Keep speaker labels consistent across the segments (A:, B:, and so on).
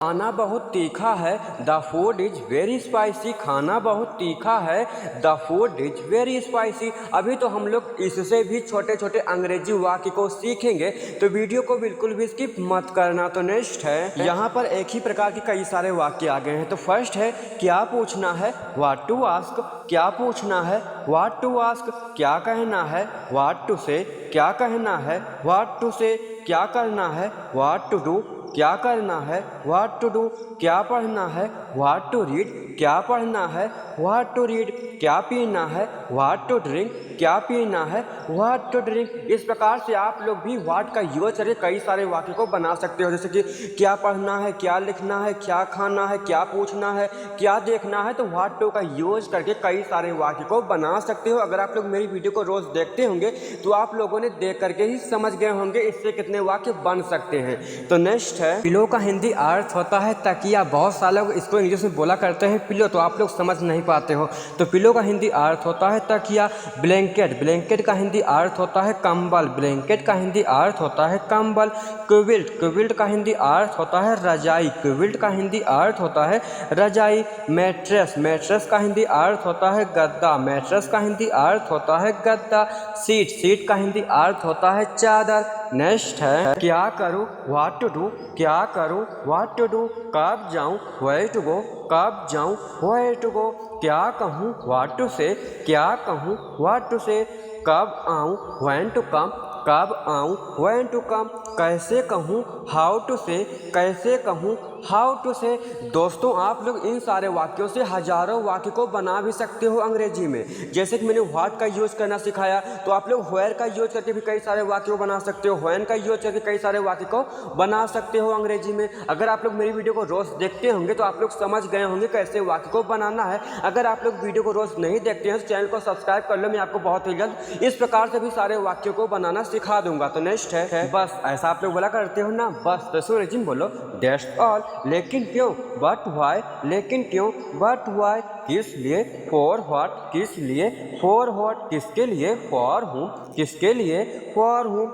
A: खाना बहुत तीखा है, the food is very spicy. खाना बहुत तीखा है, the food is very spicy. अभी तो हम लोग इससे भी छोटे छोटे अंग्रेजी वाक्य को सीखेंगे, तो वीडियो को बिल्कुल भी स्किप मत करना। तो नेक्स्ट है, यहाँ पर एक ही प्रकार के कई सारे वाक्य आ गए हैं। तो फर्स्ट है क्या पूछना है, व्हाट टू आस्क। क्या पूछना है, व्हाट टू आस्क। क्या कहना है, व्हाट टू से। क्या कहना है, व्हाट टू से। क्या करना है, व्हाट टू डू। क्या करना है, व्हाट टू डू। क्या पढ़ना है, व्हाट टू रीड। क्या पढ़ना है, व्हाट टू रीड। क्या पीना है, व्हाट टू ड्रिंक। क्या पीना है, व्हाट टू ड्रिंक। इस प्रकार से आप लोग भी व्हाट का यूज करके कई सारे वाक्य को बना सकते हो, जैसे कि क्या पढ़ना है, क्या लिखना है, क्या खाना है, क्या पूछना है, क्या देखना है। तो व्हाट टू का यूज करके कई सारे वाक्य को बना सकते हो। अगर आप लोग मेरी वीडियो को रोज देखते होंगे तो आप लोगों ने देख करके ही समझ गए होंगे इससे कितने वाक्य बन सकते हैं। तो नेक्स्ट है, पिलो का हिंदी अर्थ होता है तकिया। बहुत सारे लोग इसको इंग्लिश में बोला करते हैं पिलो, तो आप लोग समझ नहीं पाते हो। तो पिलो का हिंदी अर्थ होता है तकिया। ब्लैंकेट, ब्लैंकेट का हिंदी अर्थ होता है कंबल। ब्लैंकेट का हिंदी अर्थ होता है कंबल। क्विल्ट, क्विल्ट का हिंदी अर्थ होता है रजाई। क्विल्ट का हिंदी अर्थ होता है रजाई। मैट्रेस, मैट्रेस का हिंदी अर्थ होता है गद्दा। मैट्रेस का हिंदी अर्थ होता है गद्दा। सीट, सीट का हिंदी अर्थ होता है चादर। नेक्स्ट है, क्या करूँ, व्हाट टू डू। क्या करूँ, व्हाट टू डू। कब जाऊँ, वेयर टू गो। कब जाऊँ, वेयर टू गो। क्या कहूँ, व्हाट टू से। क्या कहूँ, व्हाट टू से। कब आऊँ, व्हेन टू कम। कब आऊँ, व्हेन टू कम। कैसे कहूँ, हाउ टू से। कैसे कहूँ, हाउ टू से। दोस्तों आप लोग इन सारे वाक्यों से हजारों वाक्य को बना भी सकते हो अंग्रेजी में। जैसे कि मैंने व्हाट का यूज करना सिखाया, तो आप लोग वेयर का यूज करके भी कई सारे वाक्य को बना सकते हो। व्हेन का यूज करके कई सारे वाक्य को बना सकते हो अंग्रेजी में। अगर आप लोग मेरी वीडियो को रोज देखते होंगे तो आप लोग समझ गए होंगे कैसे वाक्य को बनाना है। अगर आप लोग वीडियो को रोज नहीं देखते हैं तो चैनल को सब्सक्राइब कर लो, मैं आपको बहुत ही जल्द इस प्रकार से भी सारे वाक्यों को बनाना सिखा दूंगा। तो नेक्स्ट है बस। ऐसा आप लोग बोला करते हो ना, बस। तो इसको अंग्रेजी में बोलो दैट्स ऑल। लेकिन क्यों, बट व्हाई। लेकिन क्यों, बट व्हाई। किस लिए, फॉर व्हाट। किस लिए, फॉर व्हाट। किसके लिए, फॉर हूँ। किसके लिए, फॉर हूँ।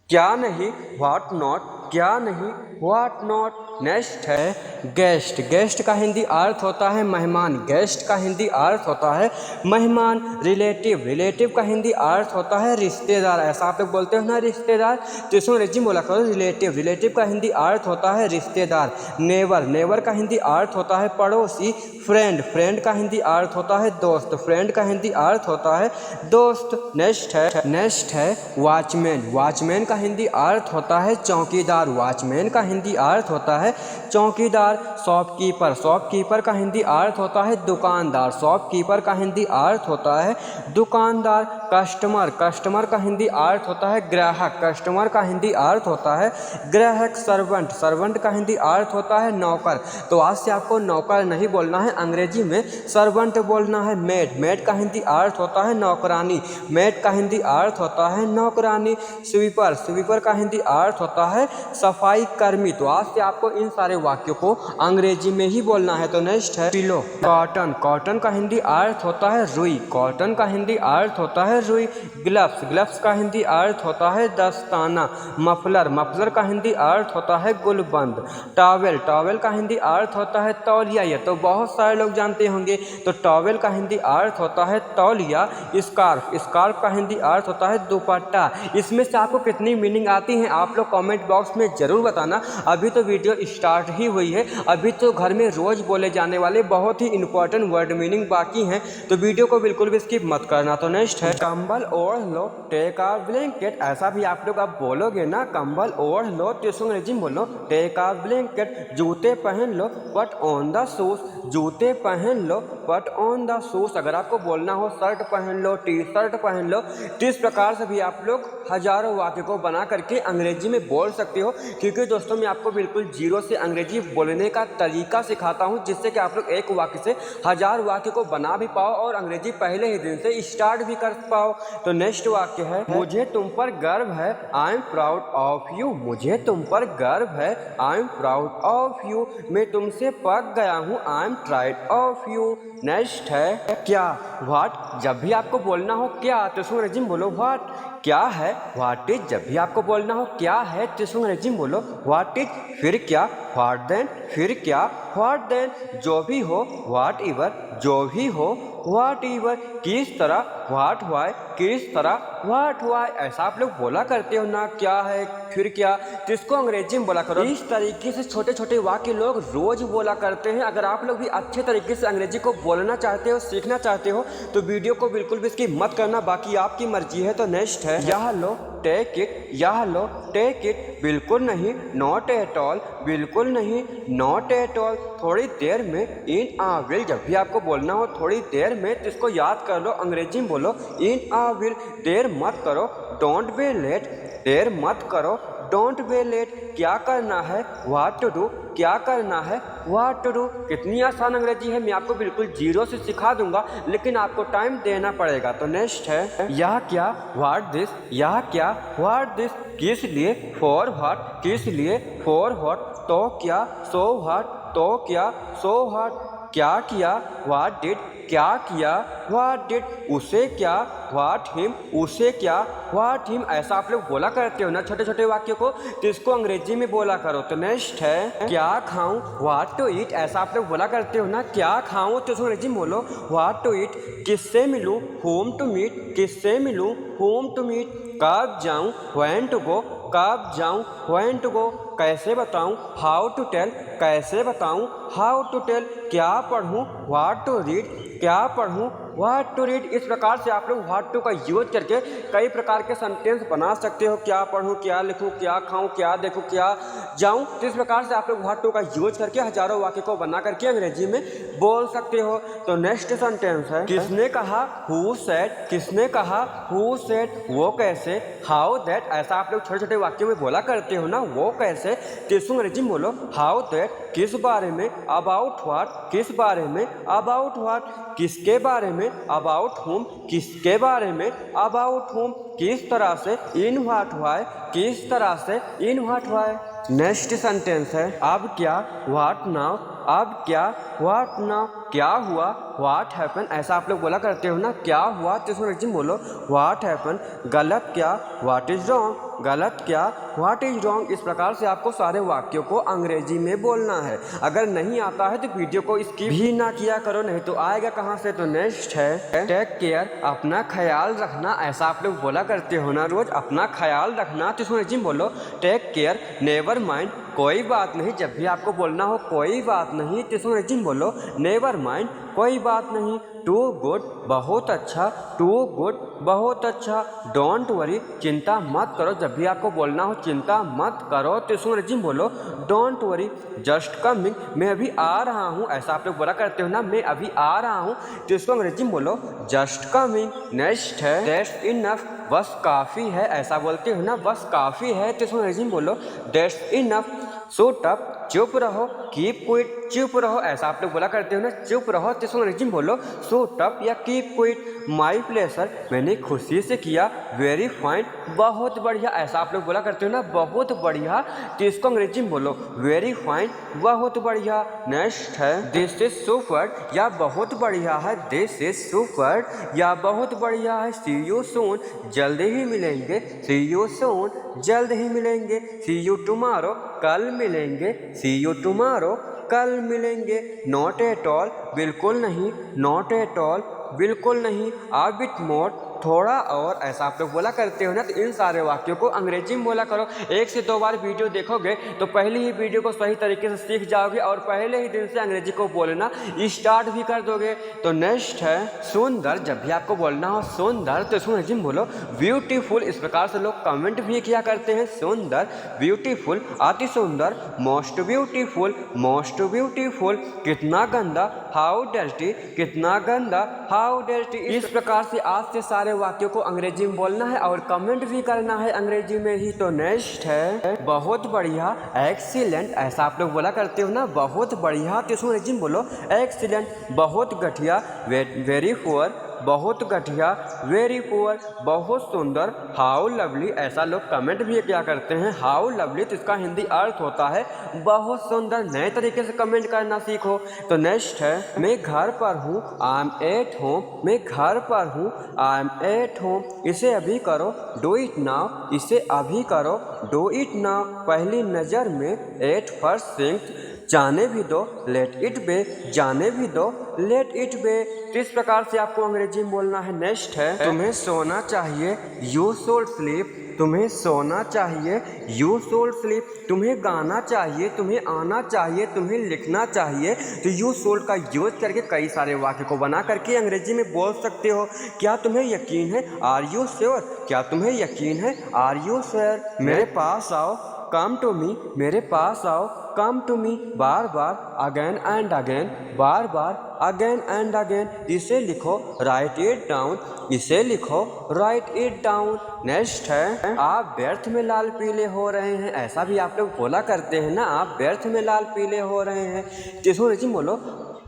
A: क्या नहीं, व्हाट नॉट। क्या नहीं, व्हाट नॉट। नेक्स्ट है गेस्ट। गेस्ट का हिंदी अर्थ होता है मेहमान। गेस्ट का हिंदी अर्थ होता है मेहमान। रिलेटिव, रिलेटिव का हिंदी अर्थ होता है रिश्तेदार। ऐसा आप लोग बोलते हो ना रिश्तेदार, तो इसमें अंग्रेजी में बोला करो रिलेटिव। रिलेटिव का हिंदी अर्थ होता है रिश्तेदार। नेबर, नेबर का हिंदी अर्थ होता है पड़ोसी। फ्रेंड, फ्रेंड का हिंदी अर्थ होता है दोस्त। फ्रेंड का हिंदी अर्थ होता है दोस्त। नेक्स्ट है वॉचमैन। वॉचमैन का हिंदी अर्थ होता है चौकीदार। वॉचमैन का हिंदी अर्थ होता है चौकीदार। शॉपकीपर, शॉपकीपर का हिंदी अर्थ होता है दुकानदार। शॉपकीपर का हिंदी अर्थ होता है दुकानदार। कस्टमर, कस्टमर का हिंदी अर्थ होता है ग्राहक। कस्टमर का हिंदी अर्थ होता है ग्राहक। सर्वेंट, सर्वेंट का हिंदी अर्थ होता है नौकर। तो आज से आपको नौकर नहीं बोलना है, अंग्रेजी में सर्वेंट बोलना है। मेड, मेड का हिंदी अर्थ होता है नौकरानी। मेड का हिंदी अर्थ होता है नौकरानी। स्वीपर, स्वीपर का हिंदी अर्थ होता है सफाई कर्मी। तो आज से आपको इन सारे वाक्यों को अंग्रेजी में ही बोलना है। तो नेक्स्ट है पिलो। कॉटन, कॉटन का हिंदी अर्थ होता है रुई। कॉटन का हिंदी अर्थ होता है रुई। ग्लव्स, ग्लव्स का हिंदी अर्थ होता है दस्ताना। मफलर, मफलर का हिंदी अर्थ होता है गुलबंद। टॉवेल, टॉवेल का हिंदी अर्थ होता है तौलिया। ये तो बहुत सारे लोग जानते होंगे। तो टॉवेल का हिंदी अर्थ होता है तौलिया। स्कार्फ, स्कार्फ का हिंदी अर्थ होता है दुपट्टा। इसमें से आपको कितनी मीनिंग आती हैं आप लोग कमेंट बॉक्स में ज़रूर बताना। अभी तो वीडियो स्टार्ट ही हुई है, अभी तो घर में रोज़ बोले जाने वाले बहुत ही इंपॉर्टेंट वर्ड मीनिंग बाकी हैं, तो वीडियो को बिल्कुल भी स्किप मत करना। तो नेक्स्ट है कंबल ओढ़ लो, टेक आवर ब्लैंकेट। ऐसा भी आप लोग अब बोलोगे ना, कंबल ओढ़ लो, तो इसको अंग्रेजी में बोलो टेक आवर ब्लैंकेट। जूते पहन लो, पट ऑन द शूज। जूते पहन लो, पट ऑन द शूज। अगर आपको बोलना हो शर्ट पहन लो, टी शर्ट पहन लो, तो इस प्रकार से भी आप लोग हजारों वाक्य को बना करके अंग्रेजी में बोल सकते हो। क्योंकि दोस्तों मैं आपको बिल्कुल जीरो से अंग्रेजी बोलने का तरीका सिखाता हूं, जिससे कि आप लोग एक वाक्य से हजार वाक्य को बना भी पाओ और अंग्रेजी पहले ही दिन से स्टार्ट भी कर पाओ। तो नेक्स्ट वाक्य है मुझे तुम पर गर्व है, I am proud of you. मुझे तुम पर गर्व है, I am proud of you. मैं तुमसे पक गया हूँ, I am proud of you. Next है क्या, व्हाट। जब भी आपको बोलना हो क्या, तो इसको अंग्रेजी में बोलो व्हाट। क्या है, व्हाट इज। जब भी आपको बोलना हो क्या है तो इसको अंग्रेजी में बोलो व्हाट इज। फिर क्या, व्हाट देन। फिर क्या, व्हाट देन। जो भी हो, व्हाट एवर। जो भी हो, व्हाट एवर। किस तरह, व्हाट व्हाई। किस तरह, व्हाट व्हाई। ऐसा आप लोग बोला करते हो ना, क्या है फिर क्या, तो इसको अंग्रेजी में बोला करो। इस तरीके से छोटे छोटे वाक्य लोग रोज बोला करते हैं। अगर आप लोग भी अच्छे तरीके से अंग्रेजी को बोलना चाहते हो, सीखना चाहते हो, तो वीडियो को बिल्कुल भी स्किप मत करना, बाकी आपकी मर्जी है। तो नेक्स्ट है यह लो, टेक इट। यह लो, टेक इट। बिल्कुल नहीं, नॉट एट ऑल। बिल्कुल नहीं, नॉट एट ऑल। थोड़ी देर में, इन आ विल। जब भी आपको बोलना हो थोड़ी देर में तो इसको याद कर लो, अंग्रेजी में बोलो इन आ विल। देर मत करो, डोंट बी लेट। देर मत करो, डोंट बी लेट। क्या करना है, व्हाट टू डू। क्या करना है, व्हाट टू डू। कितनी आसान अंग्रेजी है, मैं आपको बिल्कुल जीरो से सिखा दूंगा, लेकिन आपको टाइम देना पड़ेगा। तो नेक्स्ट है यह क्या, व्हाट दिस। यह क्या, व्हाट दिस। किस लिए, फॉर व्हाट। किस लिए, फॉर व्हाट। तो क्या, सो व्हाट। तो क्या, सो व्हाट। क्या किया, व्हाट डिड। क्या किया, व्हाट डिड। उसे क्या, व्हाट हिम। उसे क्या, व्हाट हिम। ऐसा आप लोग बोला करते हो ना छोटे छोटे वाक्यों को, तो इसको अंग्रेजी में बोला करो। तो नेक्स्ट है क्या खाऊं, व्हाट टू ईट। ऐसा आप लोग बोला करते हो ना, क्या खाऊं, तो इसको अंग्रेजी में बोलो व्हाट टू ईट। किससे मिलूं, होम टू मीट। किससे मिलूं, होम टू मीट। कब जाऊं, व्हेन टू गो। कब जाऊं, व्हेन टू गो। कैसे बताऊं, हाउ टू टेल। कैसे बताऊं, हाउ टू टेल। क्या पढ़ूं, व्हाट टू रीड। क्या पढ़ूं, व्हाट टू रीड। इस प्रकार से आप लोग व्हाट टू का यूज करके कई प्रकार के सेंटेंस बना सकते हो। क्या पढ़ूं, क्या लिखूं, क्या खाऊं, क्या देखूं, क्या जाऊं। तो इस प्रकार से आप लोग व्हाट टू का यूज करके हजारों वाक्य को बना करके अंग्रेजी में बोल सकते हो। तो नेक्स्ट सेंटेंस है किसने कहा, हु सेड। किसने कहा, हु सेड। वो कैसे, हाउ दैट। ऐसा आप लोग छोटे छोटे वाक्यों में बोला करते हो ना, वो कैसे, तो इसको अंग्रेजी में बोलो हाउ दैट। किस बारे में, अबाउट व्हाट। किस बारे में, अबाउट व्हाट। किसके बारे में, अबाउट हुम। किसके बारे में, अबाउट हुम। किस तरह से, इन व्हाट व्हाई। किस तरह से, in what why. Next sentence है अब क्या, व्हाट नाउ। अब क्या, व्हाट नाउ। क्या हुआ, व्हाट हैपन। ऐसा आप लोग बोला करते हो ना, क्या हुआ, तो इसको अंग्रेजी में बोलो व्हाट हैपन। गलत क्या, व्हाट इज रॉन्ग। गलत क्या, व्हाट इज रॉन्ग। इस प्रकार से आपको सारे वाक्यों को अंग्रेजी में बोलना है। अगर नहीं आता है तो वीडियो को स्किप भी ना किया करो, नहीं तो आएगा कहाँ से। तो नेक्स्ट है टेक केयर, अपना ख्याल रखना। ऐसा आप लोग बोला करते हो ना रोज, अपना ख्याल रखना, तो इसको अंग्रेजी में बोलो टेक केयर। नेवर माइंड, कोई बात नहीं। जब भी आपको बोलना हो कोई बात नहीं, तो इसको अंग्रेजी में बोलो नेवर माइंड, कोई बात नहीं। टू गुड, बहुत अच्छा। टू गुड, बहुत अच्छा। डोंट वरी, चिंता मत करो। जब भी आपको बोलना हो चिंता मत करो, तो इसको अंग्रेजी में बोलो डोंट वरी। जस्ट कमिंग, मैं अभी आ रहा हूँ। ऐसा आप लोग बोला करते हो ना, मैं अभी आ रहा हूँ, तो इसको अंग्रेजी में बोलो जस्ट कमिंग। नेक्स्ट है दैट्स इनफ, बस काफ़ी है। ऐसा बोलते हो ना, बस काफ़ी है, तो इसको अंग्रेजी में बोलो दैट्स इनफ। शट अप, चुप रहो। कीप क्विट, चुप रहो। ऐसा आप लोग बोला करते हो ना, चुप रहो, तो इसको अंग्रेजी में बोलो शट अप या कीप क्विट। माई प्लेसर, मैंने खुशी से किया। वेरी फाइन, बहुत बढ़िया। ऐसा आप लोग बोला करते हो ना, बहुत बढ़िया, तो इसको अंग्रेजी में बोलो वेरी फाइन, बहुत बढ़िया। नेक्स्ट है दिस इज सुपर, या बहुत बढ़िया है। दिस इज सुपर, या बहुत बढ़िया है। सी यू सून, जल्द ही मिलेंगे। सी यू सून, जल्द ही मिलेंगे। सी यू टुमारो, कल मिलेंगे। सी यू टुमारो, कल मिलेंगे। नॉट एट ऑल, बिल्कुल नहीं। नॉट एट ऑल, बिल्कुल नहीं। आ बिट मोर, थोड़ा और। ऐसा आप लोग बोला करते हो ना, तो इन सारे वाक्यों को अंग्रेजी में बोला करो। 1 से 2 बार वीडियो देखोगे तो पहले ही वीडियो को सही तरीके से सीख जाओगे और पहले ही दिन से अंग्रेजी को बोलना स्टार्ट भी कर दोगे। तो नेक्स्ट है सुंदर। जब भी आपको बोलना हो सुंदर, तो इसको अंग्रेजी में बोलो ब्यूटीफुल। इस प्रकार से लोग कमेंट भी किया करते हैं, सुंदर, ब्यूटीफुल, अति सुंदर, मोस्ट ब्यूटीफुल, मोस्ट ब्यूटीफुल। कितना गंदा, हाउ डर्टी। कितना गंदा, हाउ डर्टी। इस प्रकार से आज से सारे वाक्यों को अंग्रेजी में बोलना है और कमेंट भी करना है अंग्रेजी में ही। तो नेक्स्ट है बहुत बढ़िया, एक्सीलेंट। ऐसा आप लोग बोला करते हो ना, बहुत बढ़िया, तो इसको अंग्रेजी में बोलो एक्सीलेंट। बहुत घटिया, वेरी पुअर, बहुत घटिया, वेरी पुअर, बहुत सुंदर, हाउ लवली, ऐसा लोग कमेंट भी क्या करते हैं, हाउ लवली, तो इसका हिंदी अर्थ होता है बहुत सुंदर। नए तरीके से कमेंट करना सीखो। तो नेक्स्ट है, मैं घर पर हूँ, आई एम एट होम, मैं घर पर हूँ, आई एम एट होम, इसे अभी करो, डू इट नाउ, इसे अभी करो, डू इट नाउ, पहली नज़र में, एट फर्स्ट सिंक, जाने भी दो, लेट इट बे, जाने भी दो, लेट इट बे। तो इस प्रकार से आपको अंग्रेजी में बोलना है। नेक्स्ट है, तुम्हें सोना चाहिए, यू शुड स्लीप, तुम्हें सोना चाहिए, यू शुड स्लीप, तुम्हें गाना चाहिए, तुम्हें आना चाहिए, तुम्हें लिखना चाहिए। तो यू शुड का यूज करके कई सारे वाक्य को बना करके अंग्रेजी में बोल सकते हो। क्या तुम्हें यकीन है, आर यू श्योर, क्या तुम्हें यकीन है, आर यू श्योर। मेरे पास आओ, कम टू मी, मेरे पास आओ, कम टू मी, बार बार, अगेन एंड अगेन, बार बार, अगेन एंड अगेन। इसे लिखो, राइट इट डाउन, इसे लिखो, राइट इट डाउन। नेक्स्ट है, आप व्यर्थ में लाल पीले हो रहे हैं, ऐसा भी आप लोग बोला करते हैं ना, आप व्यर्थ में लाल पीले हो रहे हैं। किसको जी बोलो,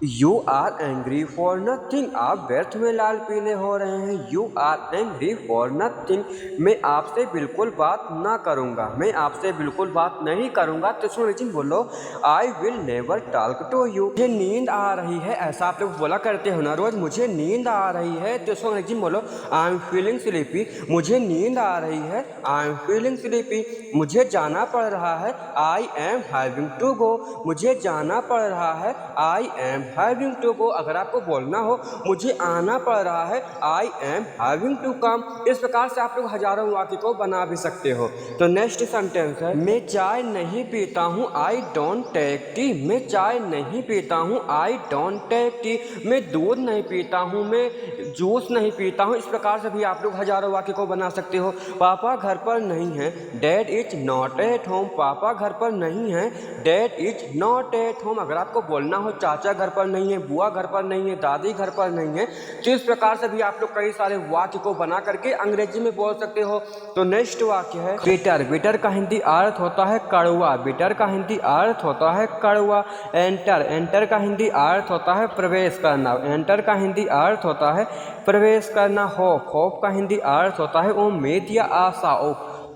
A: you are angry for nothing, आप व्यर्थ में लाल पीले हो रहे हैं, you are angry for nothing. मैं आपसे बिल्कुल बात ना करूँगा, मैं आपसे बिल्कुल बात नहीं करूँगा। तो सुनिए बोलो, I will never talk to you, मुझे नींद आ रही है, ऐसा आप लोग बोला करते हो ना रोज, मुझे नींद आ रही है। तो सुनिए बोलो, आई एम फीलिंग स्लीपी, मुझे नींद आ रही है, आई एम फीलिंग स्लीपी, मुझे जाना पड़ रहा है, I am having to go, मुझे जाना पड़ रहा है, I am having to go. अगर आपको बोलना हो मुझे आना पड़ रहा है, I am having to come. इस प्रकार से आप लोग हजारों वाक्य को बना भी सकते हो। तो नेक्स्ट सेंटेंस है, मैं चाय नहीं पीता हूँ, आई डोंट टेक टी, मैं चाय नहीं पीता हूँ, आई डोंट टेक टी, मैं दूध नहीं पीता हूँ, मैं जूस नहीं पीता हूँ। इस प्रकार से भी आप लोग हजारों वाक्य को बना सकते हो। पापा घर पर नहीं है, dad is not at home, पापा घर पर नहीं है, dad is not at home. अगर आपको बोलना हो चाचा घर पर नहीं है, बुआ घर पर नहीं है, दादी घर पर नहीं है, तो इस प्रकार से भी आप लोग कई सारे वाक्य को बना करके अंग्रेजी में बोल सकते हो। तो नेक्स्ट वाक्य है, बिटर, बिटर का हिंदी अर्थ होता है कड़वा, बिटर का हिंदी अर्थ होता है कड़वा। एंटर, एंटर का हिंदी अर्थ होता है प्रवेश करना, एंटर का हिंदी अर्थ होता है प्रवेश करना। होप, होप का हिंदी अर्थ होता है उम्मीद या आशा,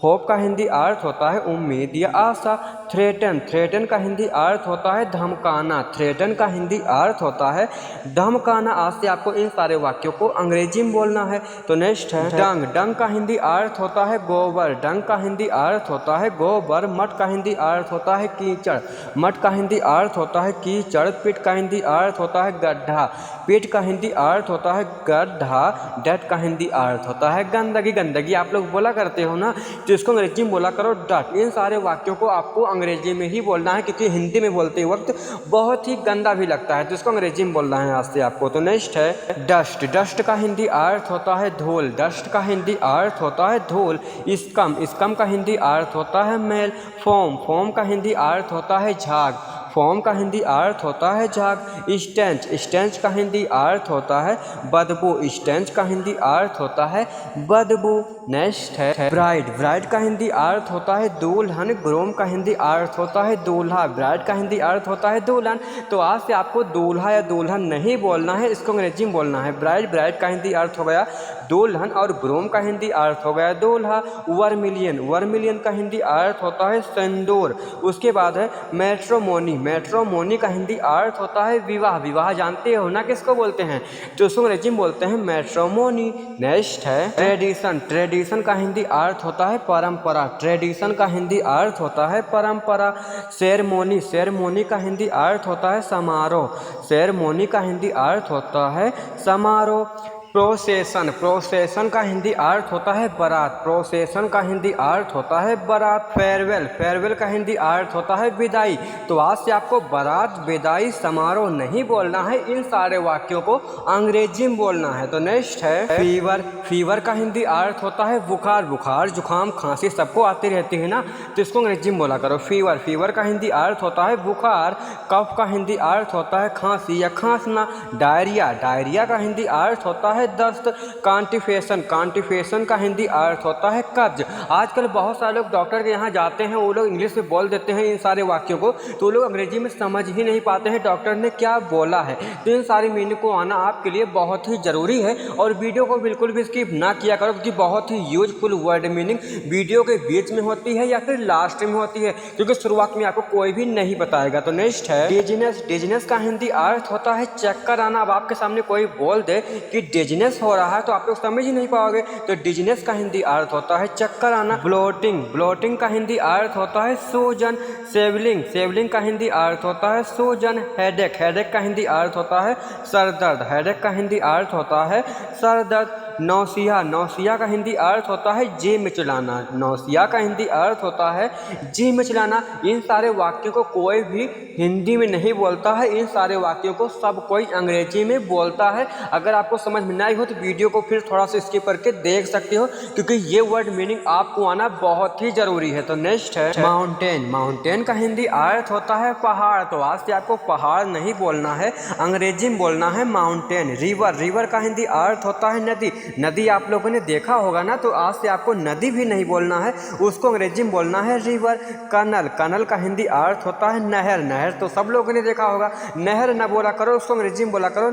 A: होप का हिंदी अर्थ होता है उम्मीद या आशा। थ्रेटन, थ्रेटन का हिंदी अर्थ होता है धमकाना, थ्रेटन का हिंदी अर्थ होता है धमकाना। आज से आपको इन सारे वाक्यों को अंग्रेजी में बोलना है। तो नेक्स्ट है, डंग, डंग का हिंदी अर्थ होता है गोबर, डंग का हिंदी अर्थ होता है गोबर। मट का हिंदी अर्थ होता है कीचड़, मट का हिंदी अर्थ होता है कीचड़। पिट का हिंदी अर्थ होता है गड्ढा, पिट का हिंदी अर्थ होता है गड्ढा। डट का हिंदी अर्थ होता है गंदगी, गंदगी आप लोग बोला करते हो ना, तो इसको अंग्रेजी में बोला करो डट। इन सारे वाक्यों को आपको अंग्रेजी में ही बोलना है, क्योंकि हिंदी में बोलते वक्त बहुत ही गंदा भी लगता है, तो इसको अंग्रेजी में बोलना है आज से आपको। तो नेक्स्ट है, डस्ट, डस्ट का हिंदी अर्थ होता है धूल, डस्ट का हिंदी अर्थ होता है धूल। स्कम, स्कम का हिंदी अर्थ होता है मैल। फोम, फोम का हिंदी अर्थ होता है झाग, फोम का हिंदी अर्थ होता है झाग। स्टेंच, स्टेंच का हिंदी अर्थ होता है बदबू, स्टेंच का हिंदी अर्थ होता है बदबू। नेक्स्ट है, ब्राइड, ब्राइड का हिंदी अर्थ होता है दुल्हन। ग्रूम का हिंदी अर्थ होता है दूल्हा, ब्राइड का हिंदी अर्थ होता है दुल्हन। तो आज से आपको दूल्हा या दुल्हन नहीं बोलना है, इसको अंग्रेजी में बोलना है ब्राइड। ब्राइड का हिंदी अर्थ हो गया दुल्हन और ग्रूम का हिंदी अर्थ हो गया दूल्हा। वर्मिलियन, वर्मिलियन का हिंदी अर्थ होता है सिंदूर। उसके बाद है मैट्रोमोनी, मैट्रोमोनी का हिंदी अर्थ होता है विवाह, विवाह जानते हो ना किसको बोलते हैं, तो उसको अंग्रेजी में बोलते हैं मैट्रोमोनी। नेक्स्ट है, ट्रेडिशन, ट्रेडिशन का हिंदी अर्थ होता है परंपरा, ट्रेडिशन का हिंदी अर्थ होता है परंपरा। सेरेमोनी, सेरेमोनी का हिंदी अर्थ होता है समारोह, सेरेमोनी का हिंदी अर्थ होता है समारोह। प्रोसेशन, प्रोसेशन का हिंदी अर्थ होता है बारात, प्रोसेशन का हिंदी अर्थ होता है बारात। फेयरवेल, फेयरवेल का हिंदी अर्थ होता है विदाई। तो आज से आपको बारात, विदाई, समारोह नहीं बोलना है, इन सारे वाक्यों को अंग्रेजी में बोलना है। तो नेक्स्ट है, फीवर, फीवर का हिंदी अर्थ होता है बुखार, बुखार जुकाम खांसी सबको आती रहती है ना, तो इसको अंग्रेजी में बोला करो फीवर, फीवर का हिंदी अर्थ होता है बुखार। कफ का हिंदी अर्थ होता है खांसी या खांसना। डायरिया, डायरिया का हिंदी अर्थ होता है है दस्त। कॉन्स्टिपेशन, कॉन्स्टिपेशन का हिंदी अर्थ होता है कब्ज। आजकल बहुत सारे लोग डॉक्टर के यहाँ जाते हैं, वो लोग इंग्लिश में बोल देते हैं इन सारे वाक्यों को, तो वो लोग अंग्रेजी में समझ ही नहीं पाते हैं डॉक्टर ने क्या बोला है। तो इन सारी मीनिंग को आना आपके लिए बहुत ही ज़रूरी है और वीडियो को बिल्कुल भी स्किप ना किया करो, क्योंकि बहुत ही यूजफुल वर्ड मीनिंग वीडियो के बीच में होती है या फिर लास्ट में होती है, क्योंकि शुरुआत में आपको कोई भी नहीं बताएगा। तो नेक्स्ट है डिजीनेस। डिजीनेस का हिंदी अर्थ होता है चक्कर आना। अब आपके सामने कोई बोल दे कि डिजीनेस हो रहा है तो आप लोग समझ ही नहीं पाओगे, तो डिजीनेस का हिंदी अर्थ होता है चक्कर आना। ब्लोटिंग, ब्लोटिंग का हिंदी अर्थ होता है सूजन। सेवलिंग, सेवलिंग का हिंदी अर्थ होता है सूजन। हेडेक, हेडेक का हिंदी अर्थ होता है सरदर्द। हेडेक का हिंदी अर्थ होता है सरदर्द। नौसिया, नौसिया का हिंदी अर्थ होता है जी मिचलाना। नौसिया का हिंदी अर्थ होता है जी मिचलाना। इन सारे वाक्यों को कोई भी हिंदी में नहीं बोलता है, इन सारे वाक्यों को सब कोई अंग्रेजी में बोलता है। अगर आपको समझ में नहीं हो तो वीडियो को फिर थोड़ा सा स्किप करके देख सकते हो, क्योंकि ये वर्ड मीनिंग आपको आना बहुत ही जरूरी है। तो नेक्स्ट है माउंटेन। माउंटेन का हिंदी अर्थ होता है पहाड़। तो आज से आपको पहाड़ नहीं बोलना है, अंग्रेजी में बोलना है माउंटेन। रिवर, रिवर का हिंदी अर्थ होता है नदी। नदी आप लोगों ने देखा होगा ना, तो आज से आपको नदी भी नहीं बोलना है, उसको अंग्रेजी में बोलना है रिवर। कनल, कनल का हिंदी अर्थ होता है नहर। नहर तो सब लोगों ने देखा होगा, नहर न बोला करो, उसको अंग्रेजी में बोला करो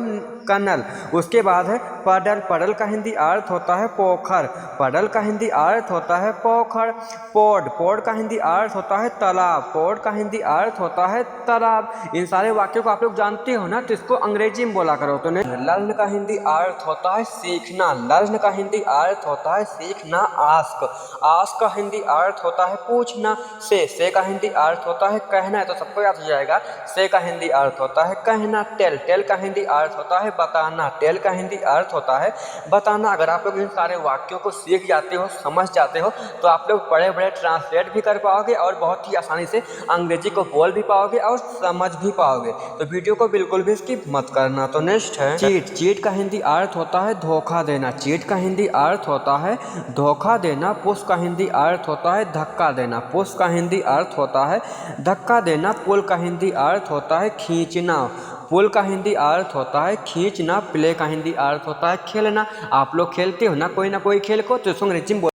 A: कनल। उसके बाद है पडल। पडल का हिंदी अर्थ होता है पोखर। पडल का हिंदी अर्थ होता है पोखर। पोड, पोड का हिंदी अर्थ होता है तालाब। पोड का हिंदी अर्थ होता है तालाब। इन सारे वाक्यों को आप लोग जानते हो ना, तो इसको अंग्रेजी में बोला करो। तो लर्न का हिंदी अर्थ होता है सीखना। लर्न का हिंदी अर्थ होता है सीखना। आस्क, आस्क का हिंदी अर्थ होता है पूछना। से का हिंदी अर्थ होता है कहना है, तो सबको याद हो जाएगा। से का हिंदी अर्थ होता है कहना। टेल, टेल का हिंदी अर्थ होता है बताना। टेल का हिंदी अर्थ होता है बताना। अगर आप लोग इन सारे वाक्यों को सीख जाते हो, समझ जाते हो, तो आप लोग बड़े बड़े ट्रांसलेट भी कर पाओगे और बहुत ही आसानी से अंग्रेजी को बोल भी पाओगे और समझ भी पाओगे। तो वीडियो को बिल्कुल भी स्किप मत करना। तो नेक्स्ट है चीट। चीट का हिंदी अर्थ होता है धोखा देना। चीट का हिंदी अर्थ होता है धोखा देना। पुश का हिंदी अर्थ होता है धक्का देना। पुश का हिंदी अर्थ होता है धक्का देना। पुल का हिंदी अर्थ होता है खींचना। पुल का हिंदी अर्थ होता है खींचना। प्ले का हिंदी अर्थ होता है खेलना। आप लोग खेलते हो ना कोई खेल को, तो इसको अंग्रेजी में